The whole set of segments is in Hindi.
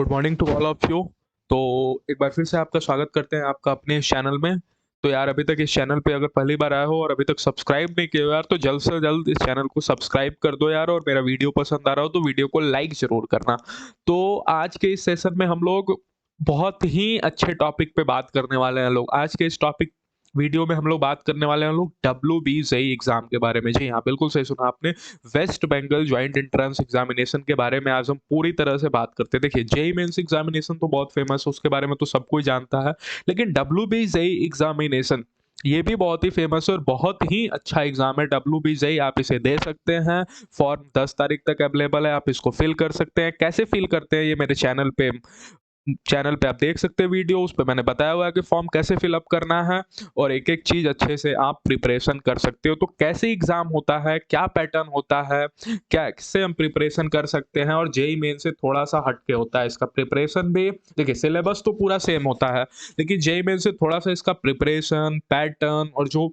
Good morning to all of you. तो एक बार फिर से आपका स्वागत करते हैं आपका अपने इस चैनल में। तो यार अभी तक इस चैनल पे अगर पहली बार आए हो और अभी तक सब्सक्राइब नहीं किए हो यार, तो जल्द से जल्द इस चैनल को सब्सक्राइब कर दो यार, और मेरा वीडियो पसंद आ रहा हो तो वीडियो को लाइक ज़रूर करना। तो आज के इस सेशन में हम लोग बहुत ही अच्छे टॉपिक पे बात करने वाले हैं लोग। आज के इस टॉपिक वीडियो में हम लोग बात करने वाले हैं लोग WBJEE एग्ज़ाम के बारे में। जी हाँ, बिल्कुल सही सुना आपने। West Bengal joint entrance examination के बारे में आज हम पूरी तरह से बात करते हैं। देखिए, जेईई मेंस एग्जामिनेशन तो बहुत फेमस है, उसके बारे में तो सब कोई जानता है। लेकिन WBJEE एग्जामिनेशन ये भी बहुत ही फेमस है और बहुत ही अच्छा एग्जाम है। WBJEE आप इसे दे सकते हैं। फॉर्म 10 तारीख तक अवेलेबल है, आप इसको फिल कर सकते हैं। कैसे फिल करते हैं ये मेरे चैनल पे आप देख सकते हैं वीडियो, उस पे मैंने बताया हुआ है कि फॉर्म कैसे फिल अप करना है और एक-एक चीज़ अच्छे से आप प्रिपरेशन कर सकते हो। तो कैसे एग्ज़ाम होता है, क्या पैटर्न होता है, क्या किससे हम प्रिपरेशन कर सकते हैं, और जेईई मेन से थोड़ा-सा हट के होता है इसका प्रिपरेशन भी। देखिए, सिलेबस तो पूरा सेम होता है, लेकिन जेईई मेन से थोड़ा-सा इसका प्रिपरेशन, पैटर्न और जो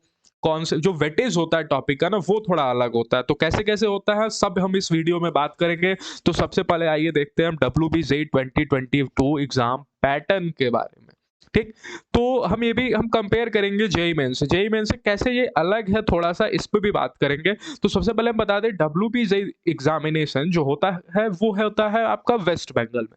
वेटेज होता है टॉपिक का ना, वो थोड़ा अलग होता है। तो कैसे-कैसे होता है, सब हम इस वीडियो में बात करेंगे। तो सबसे पहले आइए देखते हैं हम WBJEE 2022 एग्जाम पैटर्न के बारे में। ठीक? तो हम कंपेयर करेंगे जेईई मेंस से। जेईई मेंस से कैसे ये अलग है थोड़ा-सा, इस पे भी बात करेंगे। तो सबसे पहले हम बता दें, WBJEE एग्जामिनेशन जो होता है वो होता है आपका वेस्ट बंगाल में।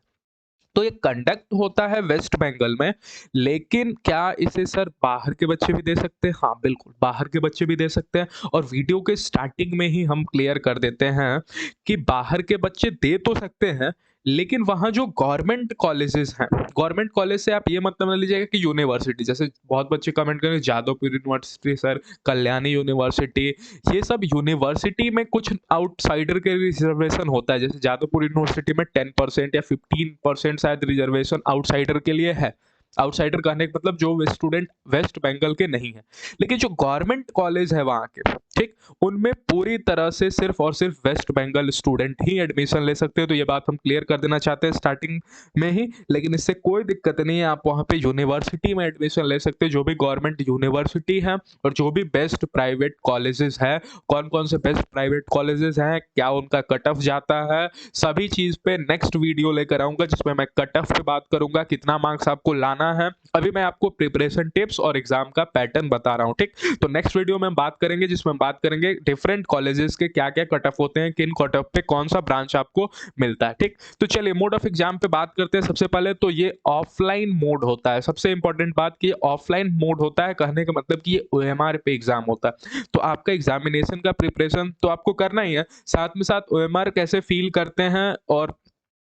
तो ये कंडक्ट होता है वेस्ट बंगाल में, लेकिन क्या इसे सर बाहर के बच्चे भी दे सकते हैं? हाँ, बिल्कुल, बाहर के बच्चे भी दे सकते हैं। और वीडियो के स्टार्टिंग में ही हम क्लियर कर देते हैं कि बाहर के बच्चे दे तो सकते हैं, लेकिन वहाँ जो गवर्नमेंट कॉलेजेस हैं, गवर्नमेंट कॉलेज से आप ये मत समझ लीजिएगा कि यूनिवर्सिटी, जैसे बहुत बच्चे कमेंट करेंगे Jadavpur university sir, Kalyani university, ये सब यूनिवर्सिटी में कुछ आउटसाइडर के रिजर्वेशन होता है। जैसे जादवपुर यूनिवर्सिटी में 10% या 15% शायद रिजर्वेशन आउटसाइडर के लिए है। आउटसाइडर कहने का मतलब जो स्टूडेंट वेस्ट बंगाल के नहीं है। लेकिन जो गवर्नमेंट कॉलेज है वहाँ के, ठीक, उनमें पूरी तरह से सिर्फ और सिर्फ वेस्ट बंगाल स्टूडेंट ही एडमिशन ले सकते हैं। तो ये बात हम क्लियर कर देना चाहते हैं स्टार्टिंग में ही। लेकिन इससे कोई दिक्कत नहीं है, आप वहाँ पे यूनिवर्सिटी में एडमिशन ले सकते हैं, जो भी गवर्नमेंट यूनिवर्सिटी है और जो भी बेस्ट प्राइवेट कॉलेजेस है। कौन-कौन से बेस्ट प्राइवेट कॉलेजेस हैं, क्या उनका कट ऑफ जाता है, सभी चीज़ पे नेक्स्ट वीडियो लेकर आऊँगा, जिसमें मैं कट ऑफ पे बात करूँगा, कितना मार्क्स आपको लाना है। अभी मैं आपको प्रिपरेशन टिप्स और एग्ज़ाम का पैटर्न बता रहा हूँ, ठीक? तो नेक्स्ट वीडियो में हम बात करेंगे, जिसमें हम बात करेंगे डिफरेंट कॉलेजेस के क्या-क्या कट ऑफ होते हैं, किन कट ऑफ पे कौन-सा ब्रांच आपको मिलता है, ठीक? तो चलिए मोड ऑफ एग्ज़ाम पे बात करते हैं। सबसे पहले तो ये ऑफलाइन मोड होता है। सबसे इंपॉर्टेंट बात कि ये ऑफलाइन मोड होता है, कहने का मतलब कि ये OMR पे एग्ज़ाम होता है। तो आपका एग्ज़ामिनेशन का प्रिपरेशन तो आपको करना ही है, साथ में साथ OMR कैसे फ़ील करते हैं, और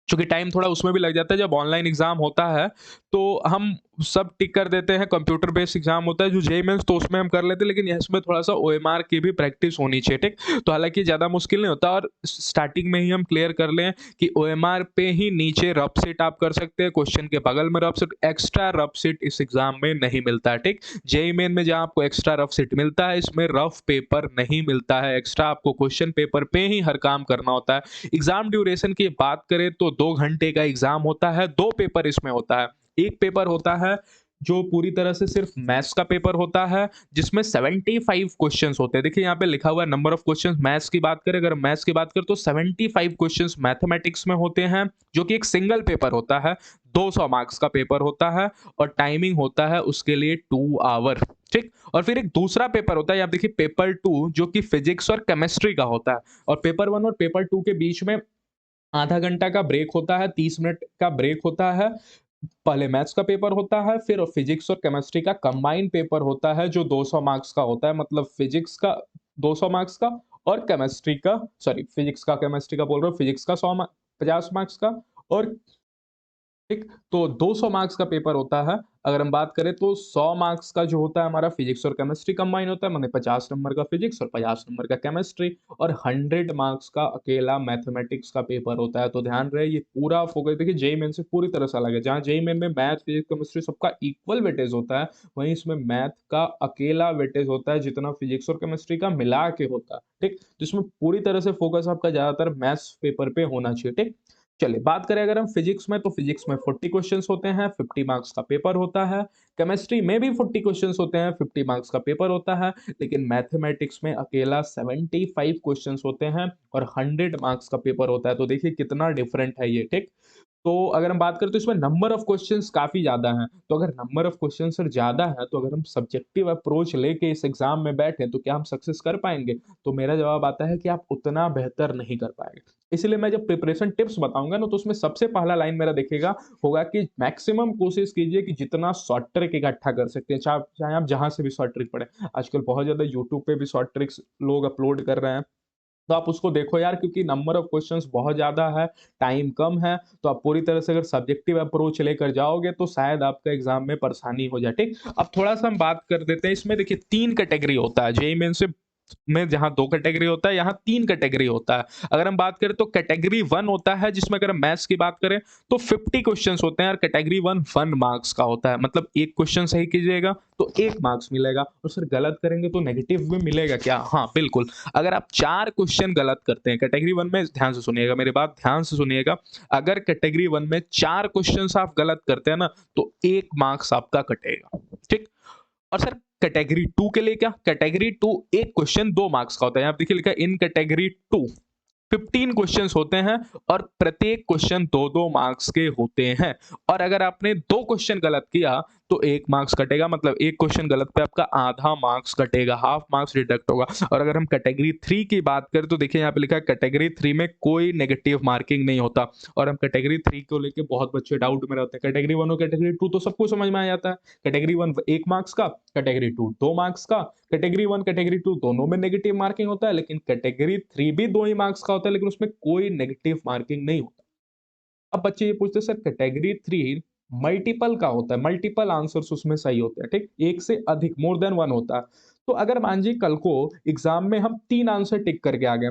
चूँकि टाइम थोड़ा उसमें भी लग जाता है। जब ऑनलाइन एग्ज़ाम होता है, तो हम सब टिक कर देते हैं, कंप्यूटर बेस्ड एग्ज़ाम होता है जो जेईई मेंस, तो उसमें हम कर लेते हैं, लेकिन इसमें थोड़ा-सा OMR की भी प्रैक्टिस होनी चाहिए, ठीक? तो हालाँकि ज़्यादा मुश्किल नहीं होता, और स्टार्टिंग में ही हम क्लियर कर लें कि OMR पे ही नीचे रफ सीट आप कर सकते हैं, क्वेश्चन के बगल में rough seat, extra rough seat इस एग्ज़ाम में नहीं मिलता है, ठीक? जेईई मेन में जहाँ आपको एक्स्ट्रा रफ सीट मिलता है, इसमें रफ पेपर नहीं मिलता है, एक्स्ट्रा आपको क्वेश्चन पेपर पे ही हर काम करना होता है। एग्ज़ाम ड्यूरेशन की बात करें तो 2 घंटे का एग्ज़ाम होता है, 2 पेपर इसमें होता है। एक पेपर होता है जो पूरी तरह से सिर्फ मैथ्स का पेपर होता है, जिसमें 75 क्वेश्चंस होते हैं। देखिए यहाँ पे लिखा हुआ है नंबर ऑफ क्वेश्चंस। मैथ्स की बात करें, अगर मैथ्स की बात करें तो 75 क्वेश्चंस मैथमेटिक्स में होते हैं, जो कि एक सिंगल पेपर होता है, 200 मार्क्स का पेपर होता है, और टाइमिंग होता है उसके लिए 2 आवर, ठीक? और फिर एक दूसरा पेपर होता है, आप देखिए पेपर 2, जो कि फिजिक्स और केमिस्ट्री का होता है, और पेपर 1 और पेपर 2 के बीच में आधा घंटा का ब्रेक होता है, 30 मिनट का ब्रेक होता है। पहले मैथ्स का पेपर होता है, फिर फिजिक्स और केमिस्ट्री का कंबाइंड पेपर होता है, जो 200 मार्क्स का होता है। मतलब फिजिक्स का 200 मार्क्स का, और केमिस्ट्री का, सॉरी, फिजिक्स का केमिस्ट्री का बोल रहा हूँ, फिजिक्स का 50 मार्क्स का, और ठीक, तो 200 मार्क्स का पेपर होता है। अगर हम बात करें तो 100 मार्क्स का जो होता है हमारा फिजिक्स और केमिस्ट्री कंबाइन होता है, माने 50 नंबर का फिजिक्स और 50 नंबर का केमिस्ट्री, और 100 मार्क्स का अकेला मैथमेटिक्स का पेपर होता है। तो ध्यान रहे, ये पूरा फोकस देखिए जेईई मेन से पूरी तरह से अलग है। जहाँ जेईई मेन में मैथ, फिजिक्स, केमिस्ट्री सबका इक्वल वेटेज होता है, वहीं इसमें मैथ का अकेला वेटेज होता है, जितना फिजिक्स और केमिस्ट्री का मिला के होता है, ठीक? जिसमें पूरी तरह से फोकस आपका ज्यादातर मैथ्स पेपर पे होना चाहिए, ठीक? चलिए बात करें अगर हम फिजिक्स में, तो फिजिक्स में 40 क्वेश्चंस होते हैं, 50 मार्क्स का पेपर होता है। केमिस्ट्री में भी 40 क्वेश्चंस होते हैं, 50 मार्क्स का पेपर होता है। लेकिन मैथमेटिक्स में अकेला 75 क्वेश्चंस होते हैं और 100 मार्क्स का पेपर होता है। तो देखिए कितना डिफरेंट है ये, ठीक? तो अगर हम बात करें तो इसमें नंबर ऑफ क्वेश्चंस काफ़ी ज़्यादा हैं। तो अगर नंबर ऑफ क्वेश्चंस सर ज़्यादा है, तो अगर हम सब्जेक्टिव अप्रोच लेके इस एग्ज़ाम में बैठे, तो क्या हम सक्सेस कर पाएँगे? तो मेरा जवाब आता है कि आप उतना बेहतर नहीं कर पाएँगे। इसीलिए मैं जब प्रिपरेशन टिप्स बताऊँगा ना, तो उसमें सबसे पहला लाइन मेरा देखिएगा होगा कि मैक्सिमम कोशिश कीजिए कि जितना शॉर्ट ट्रिक इकट्ठा कर सकते हैं, चाहे आप जहाँ से भी शॉर्ट ट्रिक पढ़ें। आजकल बहुत ज़्यादा यूट्यूब पे भी शॉर्ट ट्रिक्स लोग अपलोड कर रहे हैं। तो आप उसको देखो यार, क्योंकि नंबर ऑफ क्वेश्चंस बहुत ज़्यादा है, टाइम कम है, तो आप पूरी तरह से अगर सब्जेक्टिव अप्रोच लेकर जाओगे तो शायद आपका एग्ज़ाम में परेशानी हो जाए, ठीक? अब थोड़ा-सा हम बात कर देते हैं, इसमें देखिए 3 कैटेगरी होता है, जेईई मेन्स में जहाँ 2 कैटेगरी होता है, यहाँ 3 कैटेगरी होता है। अगर हम बात करें तो कैटेगरी 1 होता है, जिसमें अगर हम मैथ्स की बात करें तो 50 क्वेश्चंस होते हैं और कैटेगरी 1 मार्क्स का होता है। मतलब 1 क्वेश्चन सही कीजिएगा तो 1 मार्क्स मिलेगा और सर गलत करेंगे तो नेगेटिव भी मिलेगा क्या? हाँ, बिल्कुल। अगर आप 4 क्वेश्चन गलत करते हैं, कैटेगरी 1 में ध्यान से सुनिएगा, मेरी बात ध्यान से सुनिएगा, अगर कैटेगरी 1 में 4 क्वेश्चंस आप गलत करते हैं ना, तो 1 मार्क्स आपका कटेगा, ठीक? और सर कैटेगरी 2 के लिए क्या? कैटेगरी 2 एक क्वेश्चन 2 मार्क्स का होता है। यहाँ पे देखिए लिखा है इन कैटेगरी 2 15 क्वेश्चंस होते हैं और प्रत्येक क्वेश्चन 2-2 मार्क्स के होते हैं। और अगर आपने 2 क्वेश्चन गलत किया तो 1 मार्क्स कटेगा, मतलब 1 क्वेश्चन गलत पे आपका आधा मार्क्स कटेगा, हाफ मार्क्स डिडक्ट होगा। और अगर हम कैटेगरी 3 की बात करें तो देखिए यहाँ पे लिखा है कैटेगरी 3 में कोई नेगेटिव मार्किंग नहीं होता। और हम कैटेगरी 3 को लेके बहुत बच्चे डाउट में रहते हैं। कैटेगरी 1 और कैटेगरी 2 तो सबको समझ में आ जाता है। कैटेगरी 1 1 मार्क्स का, कैटेगरी 2 2 मार्क्स का, कैटेगरी 1 कैटेगरी 2 दोनों में नेगेटिव मार्किंग होता है, लेकिन कैटेगरी 3 भी 2 ही मार्क्स का होता है, लेकिन उसमें कोई नेगेटिव मार्किंग नहीं होता। अब बच्चे ये पूछते हैं सर कैटेगरी 3 मल्टीपल का होता है, मल्टीपल आंसर्स उसमें सही होते हैं, ठीक? एक से अधिक, मोर देन 1 होता है। तो अगर मान लीजिए कल को एग्जाम में हम 3 आंसर टिक करके आ गए,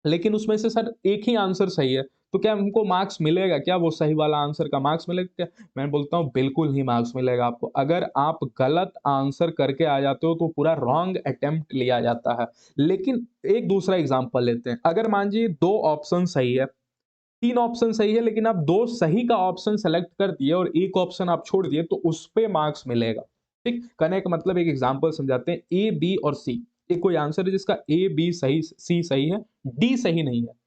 लेकिन उसमें से सर एक ही आंसर सही है, तो क्या हमको मार्क्स मिलेगा क्या? वो सही वाला आंसर का मार्क्स मिलेगा क्या? मैं बोलता हूँ बिल्कुल ही मार्क्स मिलेगा आपको। अगर आप गलत आंसर करके आ जाते हो तो पूरा रॉन्ग अटेम्प्ट लिया जाता है। लेकिन एक दूसरा एग्जांपल लेते हैं। अगर मान लीजिए 2 ऑप्शन सही है, 3 ऑप्शन सही है, लेकिन आप 2 सही का ऑप्शन सेलेक्ट कर दिए और 1 ऑप्शन आप छोड़ दिए, तो उस पे मार्क्स मिलेगा। ठीक? कहने का मतलब एक एग्जांपल समझाते हैं, ए, बी और सी। एक कोई आंसर है जिसका ए, बी सही, सी सही है, डी सही नहीं है।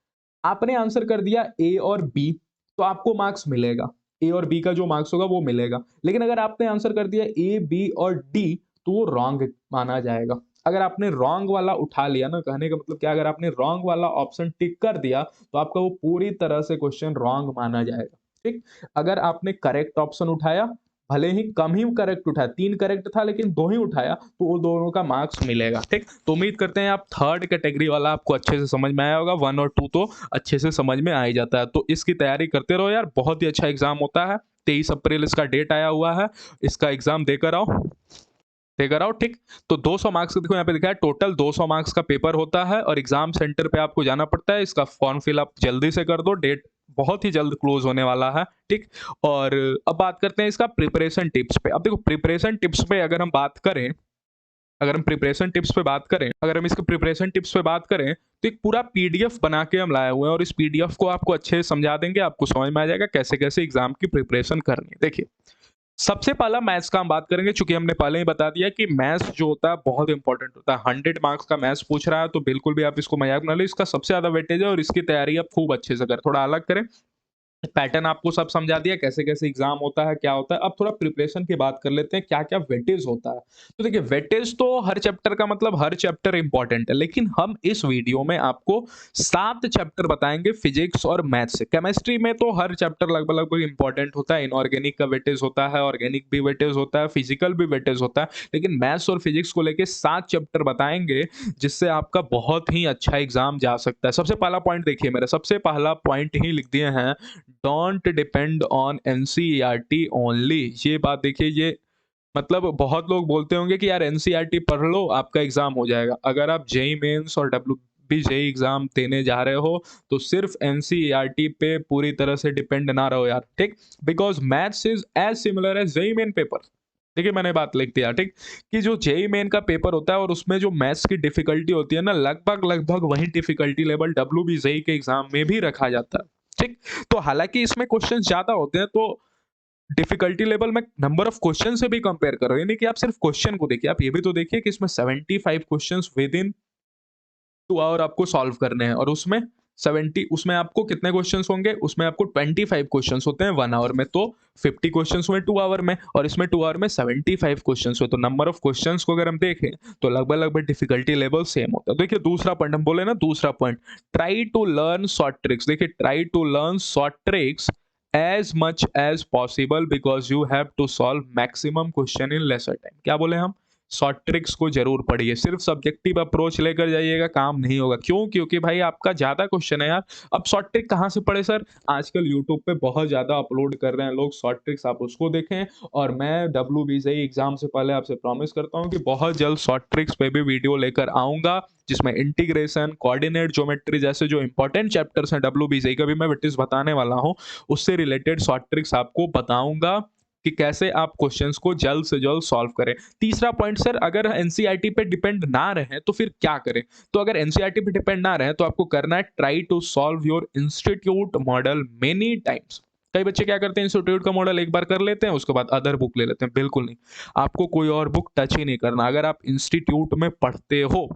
आपने आंसर कर दिया ए और बी, तो आपको मार्क्स मिलेगा। ए और बी का जो मार्क्स होगा वो मिलेगा। लेकिन अगर आपने आंसर कर दिया ए, बी और डी, तो वो रॉन्ग माना जाएगा। अगर आपने रॉन्ग वाला उठा लिया ना, कहने का मतलब क्या, अगर आपने रॉन्ग वाला ऑप्शन टिक कर दिया, तो आपका वो पूरी तरह से क्वेश्चन रॉन्ग माना जाएगा। ठीक? अगर आपने करेक्ट ऑप्शन उठाया, भले ही कम ही करेक्ट उठाया, 3 करेक्ट था लेकिन 2 ही उठाया, तो वो दोनों का मार्क्स मिलेगा। ठीक? तो उम्मीद करते हैं आप थर्ड कैटेगरी वाला आपको अच्छे से समझ में आया होगा। 1 और 2 तो अच्छे से समझ में आ ही जाता है। तो इसकी तैयारी करते रहो यार, बहुत ही अच्छा एग्ज़ाम होता है। 23 अप्रैल इसका डेट आया हुआ है। इसका एग्ज़ाम देकर आओ, देकर आओ, ठीक? तो 200 मार्क्स का देखो यहाँ पे लिखा है, टोटल 200 मार्क्स का पेपर होता है और एग्ज़ाम सेंटर पे आपको जाना पड़ता है। इसका फॉर्म फिल अप जल्दी से कर दो, डेट बहुत ही जल्द क्लोज़ होने वाला है, ठीक? और अब बात करते हैं इसका प्रिपरेशन टिप्स पे। अब देखो प्रिपरेशन टिप्स पे अगर हम बात करें, अगर हम प्रिपरेशन टिप्स पे बात करें, अगर हम इसके प्रिपरेशन टिप्स पे बात करें, तो एक पूरा पीडीएफ बना के हम लाए हुए हैं और इस पीडीएफ को आपको अच्छे से समझा देंगे, आपको समझ में आ जाएगा कैसे-कैसे एग्ज़ाम की प्रिपरेशन करनी है। देखिए, सबसे पहला मैथ्स का हम बात करेंगे, चूँकि हमने पहले ही बता दिया कि मैथ्स जो होता है बहुत इंपॉर्टेंट होता है। 100 मार्क्स का मैथ्स पूछ रहा है, तो बिल्कुल भी आप इसको मज़ाक ना लें, इसका सबसे ज़्यादा वेटेज है और इसकी तैयारी आप खूब अच्छे से करें। थोड़ा अलग करें, पैटर्न आपको सब समझा दिया, कैसे-कैसे एग्ज़ाम होता है, क्या होता है। अब थोड़ा प्रिपरेशन की बात कर लेते हैं, क्या-क्या वेटेज होता है। तो देखिए वेटेज तो हर चैप्टर का मतलब हर चैप्टर इम्पोर्टेंट है, लेकिन हम इस वीडियो में आपको 7 चैप्टर बताएँगे फिजिक्स और मैथ्स से। केमिस्ट्री में तो हर चैप्टर लगभग-लगभग इम्पोर्टेंट होता है, इनऑर्गेनिक का वेटेज होता है, ऑर्गेनिक भी वेटेज होता है, फिजिकल भी वेटेज होता है। लेकिन मैथ्स और फिजिक्स को लेके 7 चैप्टर बताएँगे, जिससे आपका बहुत ही अच्छा एग्ज़ाम जा सकता है। सबसे पहला पॉइंट देखिए मेरा, सबसे पहला पॉइंट ही लिख दिए हैं, don't depend on NCERT only. ये बात देखिए, ये मतलब बहुत लोग बोलते होंगे कि यार एनसीईआरटी पढ़ लो आपका एग्जाम हो जाएगा। अगर आप जेईई मेंस और डब्ल्यूबी जेईई एग्जाम देने जा रहे हो तो सिर्फ एनसीईआरटी पे पूरी तरह से डिपेंड ना रहो यार, ठीक? Because maths is as similar as JEE main paper. देखिए मैंने बात लिख दिया, ठीक? कि जो जेईई मेन का पेपर होता है और उसमें जो मैथ्स की डिफिकल्टी होती है ना, लगभग लगभग वही डिफिकल्टी लेवल डब्ल्यूबी जेईई के एग्जाम में भी रखा जाता है, ठीक? तो हालाँकि इसमें क्वेश्चन ज़्यादा होते हैं, तो डिफिकल्टी लेवल में नंबर ऑफ क्वेश्चन से भी कंपेयर करो। ये नहीं कि आप सिर्फ क्वेश्चन को देखिए, आप ये भी तो देखिए कि इसमें 75 क्वेश्चंस विद इन 2 आवर आपको सॉल्व करने हैं और उसमें 70 उसमें आपको कितने क्वेश्चंस होंगे? उसमें आपको 25 क्वेश्चंस होते हैं 1 आवर में, तो 50 क्वेश्चंस हुए 2 आवर में और इसमें 2 आवर में 75 क्वेश्चंस हुए। तो नंबर ऑफ क्वेश्चंस को अगर हम देखें तो लगभग-लगभग डिफिकल्टी लेवल सेम होता है। देखिए दूसरा पॉइंट हम बोले ना, दूसरा point try to learn short tricks. देखिए try to learn short tricks as much as possible because you have to solve maximum question in lesser time। क्या बोले हम? शॉर्ट ट्रिक्स को जरूर पढ़िए, सिर्फ सब्जेक्टिव अप्रोच लेकर जाइएगा काम नहीं होगा। क्यों? क्योंकि भाई आपका ज्यादा क्वेश्चन है यार। अब शॉर्ट ट्रिक कहाँ से पढ़े सर? आजकल यूट्यूब पे बहुत ज्यादा अपलोड कर रहे हैं लोग शॉर्ट ट्रिक्स, आप उसको देखें। और मैं WBCI एग्जाम से पहले आपसे प्रॉमिस करता हूँ कि बहुत जल्द शॉर्ट ट्रिक्स पे भी वीडियो लेकर आऊंगा, जिसमें इंटीग्रेशन, कोऑर्डिनेट ज्योमेट्री जैसे जो इंपॉर्टेंट चैप्टर्स हैं WBCI का भी मैं विटिस बताने वाला हूँ, उससे रिलेटेड शॉर्ट ट्रिक्स आपको बताऊंगा कि कैसे आप क्वेश्चंस को जल्द से जल्द सॉल्व करें। तीसरा पॉइंट सर, अगर एनसीईआरटी पे डिपेंड ना रहे तो फिर क्या करें? तो अगर एनसीईआरटी पे डिपेंड ना रहे तो आपको करना है try to solve your institute model many times. कई बच्चे क्या करते हैं, इंस्टीट्यूट का मॉडल एक बार कर लेते हैं, उसके बाद अदर बुक ले लेते हैं। बिल्कुल नहीं, आपको कोई और बुक टच ही नहीं करना। अगर आप इंस्टीट्यूट में पढ़ते हो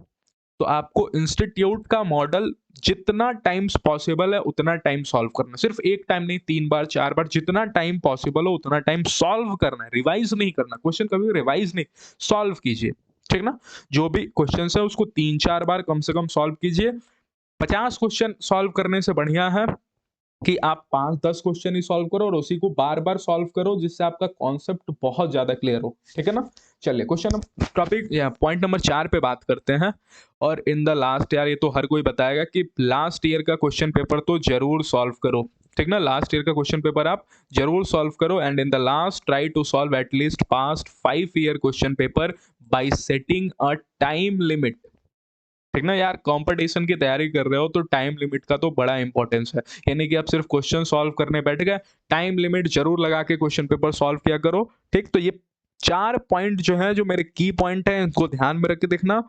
तो आपको इंस्टीट्यूट का मॉडल जितना टाइम्स पॉसिबल है उतना टाइम सॉल्व करना। सिर्फ एक टाइम नहीं, 3 बार 4 बार, जितना टाइम पॉसिबल हो उतना टाइम सॉल्व करना है। रिवाइज नहीं करना, क्वेश्चन कभी रिवाइज नहीं, सॉल्व कीजिए। ठीक ना? जो भी क्वेश्चन है उसको 3-4 बार कम से कम सॉल्व कीजिए। 50 क्वेश्चन सॉल्व करने से बढ़िया है कि आप 5-10 क्वेश्चन ही सॉल्व करो और उसी को बार-बार सॉल्व करो, जिससे आपका कॉन्सेप्ट बहुत ज़्यादा क्लियर हो। ठीक है ना? चलिए क्वेश्चन टॉपिक या पॉइंट नंबर 4 पे बात करते हैं। और इन द लास्ट, यार ये तो हर कोई बताएगा कि लास्ट ईयर का क्वेश्चन पेपर तो जरूर सॉल्व करो। ठीक ना? लास्ट ईयर का क्वेश्चन पेपर आप जरूर सॉल्व करो and in the last try to solve at least past 5 year question paper by setting a time limit. ठीक ना यार? कंपटीशन की तैयारी कर रहे हो तो टाइम लिमिट का तो बड़ा इंपॉर्टेंस है। यानी कि आप सिर्फ क्वेश्चन सॉल्व करने बैठ गए, टाइम लिमिट जरूर लगा के क्वेश्चन पेपर सॉल्व किया करो। ठीक, तो ये 4 पॉइंट जो है, जो मेरे की पॉइंट है, इनको ध्यान में रख के देखना।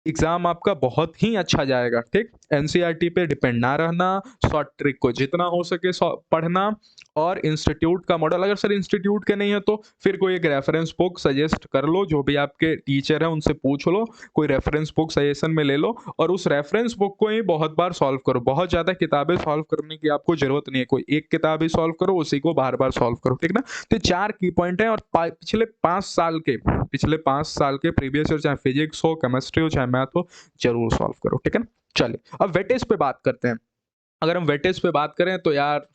एग्जाम आपका बहुत ही अच्छा जाएगा। ठीक, एनसीईआरटी पे डिपेंड ना रहना, शॉर्ट ट्रिक को जितना हो सके पढ़ना, और इंस्टीट्यूट का मॉडल, अगर सर इंस्टीट्यूट के नहीं है तो फिर कोई एक रेफरेंस बुक सजेस्ट कर लो, जो भी आपके टीचर है उनसे पूछ लो, कोई रेफरेंस बुक सजेशन में ले लो और उस रेफरेंस बुक को ही बहुत बार सॉल्व करो। बहुत ज्यादा किताबें सॉल्व करने की आपको जरूरत नहीं है, कोई एक किताब ही सॉल्व करो, उसी को बार बार सॉल्व करो। ठीक ना? तो 4 की पॉइंट है और पिछले 5 साल के प्रीवियस ईयर, चाहे फिजिक्स हो, केमिस्ट्री हो, चाहे मैथ हो, जरूर सॉल्व करो। ठीक है ना? चलिए अब वेटेज पे बात करते हैं। अगर हम वेटेज पे बात करें तो यार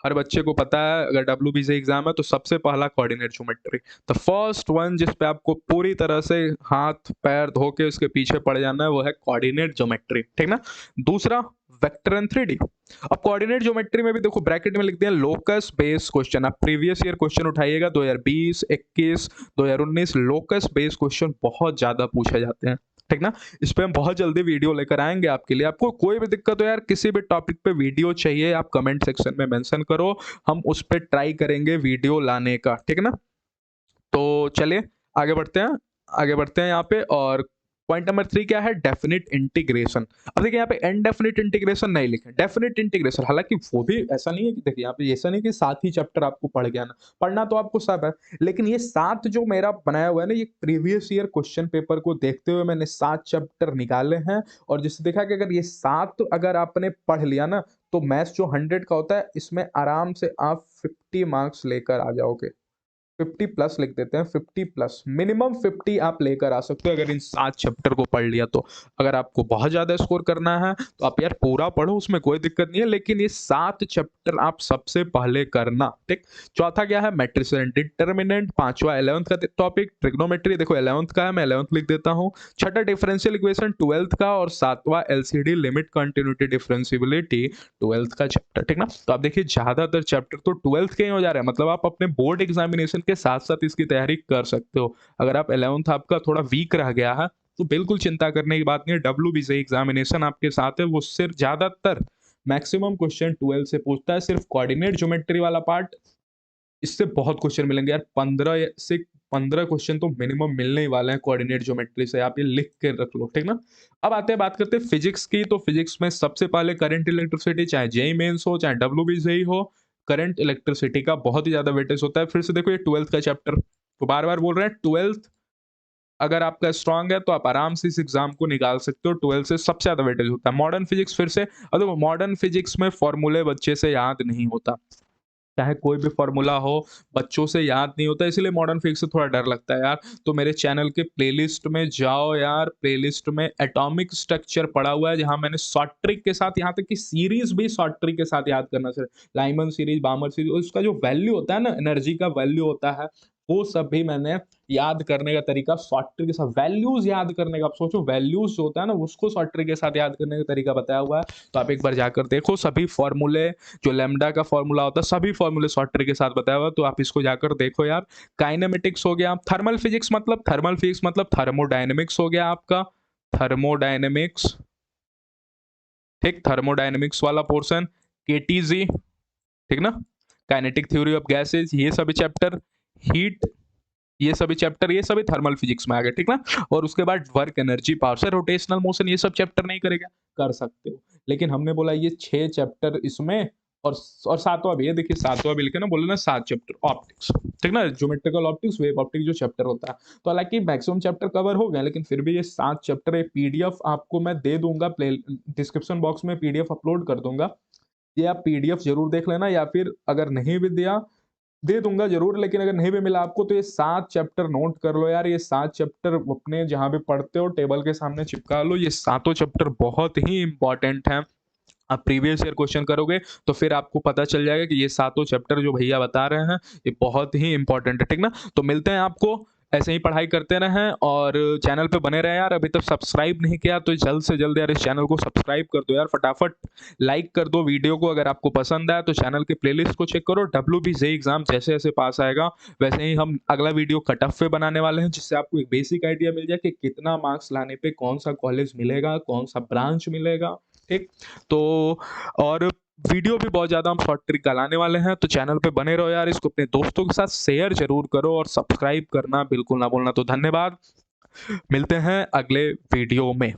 हर बच्चे को पता है, अगर WBC एग्जाम है तो सबसे पहला coordinate geometry, the first one जिस पे आपको पूरी तरह से हाथ पैर धो के उसके पीछे पड़ जाना है, वो है कोऑर्डिनेट ज्योमेट्री। ठीक ना? दूसरा वेक्टर एंड 3D। अब कोऑर्डिनेट ज्योमेट्री में भी देखो ब्रैकेट में लिख दिया लोकस बेस्ड क्वेश्चन। आप प्रीवियस ईयर क्वेश्चन उठाइएगा 2020, 21, 2019, लोकस बेस्ड क्वेश्चन बहुत ज्यादा पूछे जाते हैं। ठीक ना? इस पे हम बहुत जल्दी वीडियो लेकर आएंगे आपके लिए। आपको कोई भी दिक्कत हो यार, किसी भी टॉपिक पे वीडियो चाहिए, आप कमेंट सेक्शन में मेंशन करो, हम उस पे ट्राई करेंगे वीडियो लाने का। ठीक है ना? तो चलिए आगे बढ़ते हैं, यहाँ पे। और पॉइंट नंबर 3 क्या है? Definite integration. अब देखिए यहाँ पे इनडेफिनिट इंटीग्रेशन नहीं लिखे, डेफिनिट इंटीग्रेशन। हालांकि वो भी ऐसा नहीं है कि देखिए यहाँ पे ऐसा नहीं कि 7 ही चैप्टर आपको पढ़ गया ना, पढ़ना तो आपको सब है, लेकिन ये 7 जो मेरा बनाया हुआ है ना, ये प्रीवियस ईयर क्वेश्चन पेपर को देखते हुए मैंने 7 चैप्टर निकाले हैं। और जिससे देखा कि अगर ये 7 अगर आपने पढ़ लिया ना, तो मैथ्स जो 100 का होता है, इसमें आराम से आप 50 मार्क्स लेकर आ जाओगे। 50 प्लस लिख देते हैं, 50 प्लस, मिनिमम 50 आप लेकर आ सकते हो अगर इन 7 चैप्टर को पढ़ लिया तो। अगर आपको बहुत ज्यादा स्कोर करना है तो आप यार पूरा पढ़ो, उसमें कोई दिक्कत नहीं है, लेकिन ये 7 चैप्टर आप सबसे पहले करना। ठीक, चौथा क्या है? Matrix and determinant. पांचवा 11th का टॉपिक ट्रिग्नोमेट्री, देखो 11th का है, मैं 11th लिख देता हूँ। छठा डिफरेंशियल इक्वेशन 12th का, और 7वां LCD limit continuity differentiability 12th का चैप्टर। ठीक ना? तो आप देखिए ज्यादातर चैप्टर तो 12th के ही हो जा रहे हैं, मतलब आप अपने बोर्ड एग्जामिनेशन के साथ साथ इसकी तैयारी कर सकते हो। अगर आप 11th आपका थोड़ा वीक रह गया है तो बिल्कुल चिंता करने की बात नहीं है, WBCI एग्जामिनेशन आपके साथ है, वो सिर्फ ज्यादातर मैक्सिमम क्वेश्चन 12 से पूछता है। सिर्फ कोऑर्डिनेट ज्योमेट्री वाला पार्ट, इससे बहुत क्वेश्चन मिलेंगे यार, 15 क्वेश्चन तो मिनिमम मिलने ही वाले हैं कोऑर्डिनेट ज्योमेट्री से, आप ये लिख के रख लो। ठीक ना? अब आते हैं, बात करते हैं फिजिक्स की। तो फिजिक्स में सबसे पहले करंट इलेक्ट्रिसिटी, चाहे जेई मेंस हो चाहे WBCI हो, करंट इलेक्ट्रिसिटी का बहुत ही ज्यादा वेटेज होता है। फिर से देखो ये 12th का चैप्टर, तो बार बार बोल रहे हैं 12th अगर आपका स्ट्रांग है तो आप आराम से इस एग्जाम को निकाल सकते हो। 12 से सबसे ज़्यादा वेटेज होता है। मॉडर्न फिजिक्स फिर से, अब देखो मॉडर्न फिजिक्स में फॉर्मूले बच्चे से याद नहीं होता, चाहे कोई भी फॉर्मूला हो, बच्चों से याद नहीं होता, इसलिए मॉडर्न फिजिक्स से थोड़ा डर लगता है यार। तो मेरे चैनल के प्लेलिस्ट में जाओ यार, प्लेलिस्ट में एटॉमिक स्ट्रक्चर पड़ा हुआ है, जहाँ मैंने शॉर्ट ट्रिक के साथ, यहाँ तक कि सीरीज भी शॉर्ट ट्रिक के साथ याद करना सर, लाइमन सीरीज, बामर सीरीज, उसका जो वैल्यू होता है ना, एनर्जी का वैल्यू होता है, वो सब भी मैंने याद करने का तरीका शॉर्ट ट्रिक के साथ, वैल्यूज याद करने का, आप सोचो वैल्यूज जो होता है ना, उसको शॉर्ट ट्रिक के साथ याद करने का तरीका बताया हुआ है। तो आप एक बार जाकर देखो, सभी फॉर्मूले, जो लैम्डा का फॉर्मूला होता है, सभी फॉर्मूले शॉर्ट ट्रिक के साथ बताया हुआ है, तो आप इसको जाकर देखो यार। काइनेमेटिक्स हो गया, थर्मल फिजिक्स मतलब थर्मोडायनेमिक्स हो गया आपका, थर्मोडायनेमिक्स, ठीक, थर्मोडायनेमिक्स वाला पोर्शन, केटीजी, ठीक ना, काइनेटिक थ्योरी ऑफ गैसेज, ये सभी चैप्टर, हीट, ये सभी चैप्टर, ये सभी थर्मल फिजिक्स में आ गए, ठीक ना। और उसके बाद वर्क एनर्जी पावर से रोटेशनल मोशन, ये सब चैप्टर नहीं करेगा, कर सकते हो, लेकिन हमने बोला ये 6 चैप्टर इसमें, और सातवां भी है, देखिए सातवां भी लिखे ना, बोले ना 7 चैप्टर ऑप्टिक्स, ठीक ना, ज्योमेट्रिकल ऑप्टिक्स, वेव ऑप्टिक्स जो चैप्टर होता है। तो हालांकि मैक्सिमम चैप्टर कवर हो गए, लेकिन फिर भी ये 7 चैप्टर, एक पीडीएफ आपको मैं दे दूंगा, प्ले डिस्क्रिप्शन बॉक्स में पीडीएफ अपलोड कर दूंगा, ये आप पीडीएफ जरूर देख लेना, या फिर अगर नहीं भी दिया, दे दूंगा जरूर, लेकिन अगर नहीं भी मिला आपको तो ये 7 चैप्टर नोट कर लो यार, ये 7 चैप्टर अपने जहां भी पढ़ते हो टेबल के सामने चिपका लो, ये सातों चैप्टर बहुत ही इंपॉर्टेंट हैं। आप प्रीवियस ईयर क्वेश्चन करोगे तो फिर आपको पता चल जाएगा कि ये सातों चैप्टर जो भैया बता रहे हैं ये बहुत ही इंपॉर्टेंट है, ठीक ना। तो मिलते हैं आपको, ऐसे ही पढ़ाई करते रहें और चैनल पे बने रहें यार। अभी तक सब्सक्राइब नहीं किया तो जल्द से जल्द यार इस चैनल को सब्सक्राइब कर दो यार, फटाफट लाइक कर दो वीडियो को। अगर आपको पसंद आया तो चैनल के प्लेलिस्ट को चेक करो, WBJ एग्जाम जैसे जैसे पास आएगा वैसे ही हम अगला वीडियो कट ऑफ पे बनाने वाले हैं, जिससे आपको एक बेसिक आइडिया मिल जाए कि कितना मार्क्स लाने पे कौन सा कॉलेज मिलेगा, कौन सा ब्रांच मिलेगा, ठीक। तो और वीडियो भी बहुत ज़्यादा हम शॉर्ट ट्रिक का लाने वाले हैं, तो चैनल पे बने रहो यार, इसको अपने दोस्तों के साथ शेयर जरूर करो और सब्सक्राइब करना बिल्कुल ना भूलना। तो धन्यवाद, मिलते हैं अगले वीडियो में।